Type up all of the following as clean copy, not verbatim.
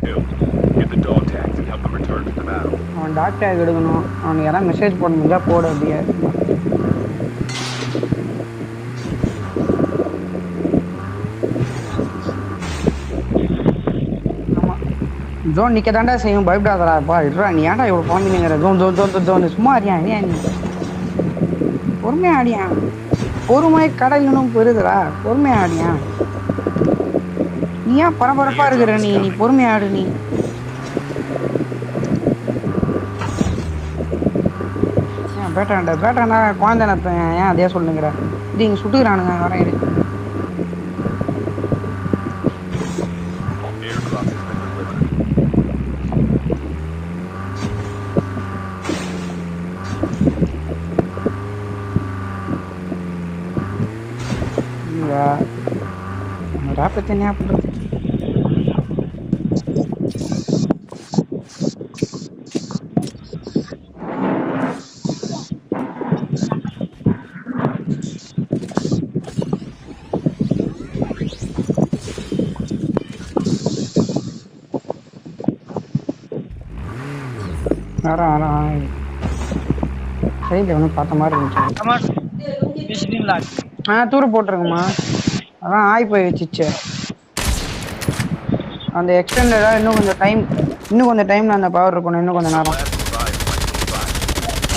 Get the dog tags and help them return to the battle. அவன் doctor எடுக்கணும். அவனுக்கு யாராவது மெசேஜ் போட முடிஞ்சா போட அப்படியே. ஜோன் நிக்க தாண்டா செய்யும், பயப்படாதடா இருடா. நீ ஏன்டா இவ்வளோ குழந்தைங்கிற ஜோன் ஜோன் ஜோன் ஜோன் சும்மா அறியா ஏன் நீ பொறுமையா ஆடியா? பொறுமை கடலும் பெருதுடா, பொறுமையா ஆடியா? நீ ஏன் பரபரப்பா இருக்கிற? நீ பொறுமையா ஆடு. நீ பேட்டாண்டா குழந்தை ஏன் அதே சொல்லுங்கிற? இது இங்கே சுட்டுக்கிறானுங்க வரேன். ராப்பத்தை என்ன பண்ணுறது? சைடில் ஒன்றும் பார்த்த மாதிரி இருந்துச்சு. தூர போட்டிருக்குமா? அதான் ஆய் போய் வச்சிச்சு. அந்த எக்ஸ்டெண்டடா இன்னும் கொஞ்சம் டைம்ல அந்த பவர் இருக்கணும். இன்னும் கொஞ்சம் நேரம்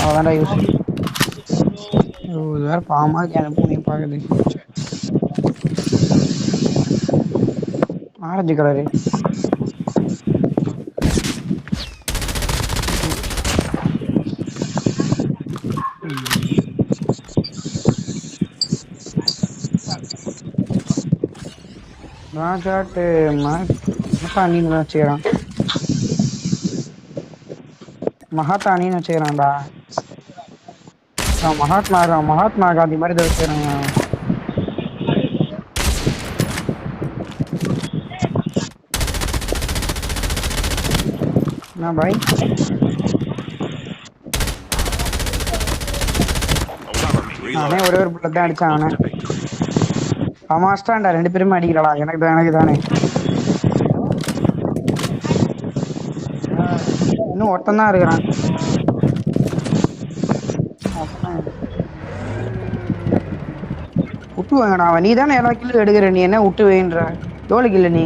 அவ்வளோதான்டா யூஸ். இது வேற பாவமா எனக்கு பூனையும் பார்க்குது. ஆரஞ்சு கலரு ராஜாட்டு மகாத்தானின்னு வச்சுக்கிறான். மகாத்தானின்னு வச்சுக்கிறான்டா. மகாத்மா காந்தி மாதிரி தான் வச்சுக்கிறாங்க. என்ன பாய்? அவனே ஒரே ஒரு புள்ளை தான் அடிச்சான். அவனை மாஸ்டாண்டா 2 பேருமே அடிக்கிறாளா? எனக்கு தானே. இன்னும் ஒருத்தன் தான் இருக்கிறான். விட்டு வாங்கடா. அவன் நீ தானே எல்லா கிலோ எடுக்கிற. நீ என்ன விட்டு வேன்ற? எவ்வளோக்கு இல்லை நீ?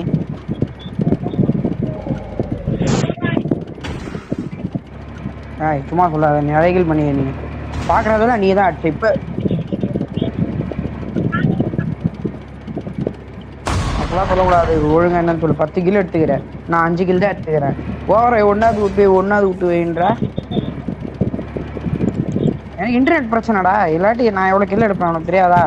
சும்மா சொல்லாத. நீ அழகில் பண்ணி நீ பார்க்குறதெல்லாம் நீ தான் அடிச்ச. இப்போ அப்பெல்லாம் சொல்லக்கூடாது. ஒழுங்கா என்னன்னு சொல்லு. 10 கிலோ எடுத்துக்கிறேன், நான் 5 கிலோ தான் எடுத்துக்கிறேன். ஓவர ஒன்னாவது விட்டு வைன்றா. எனக்கு இன்டர்நெட் பிரச்சனைடா. இல்லாட்டி நான் எவ்வளோ கிலோ எடுப்பேன் உனக்கு தெரியாதா?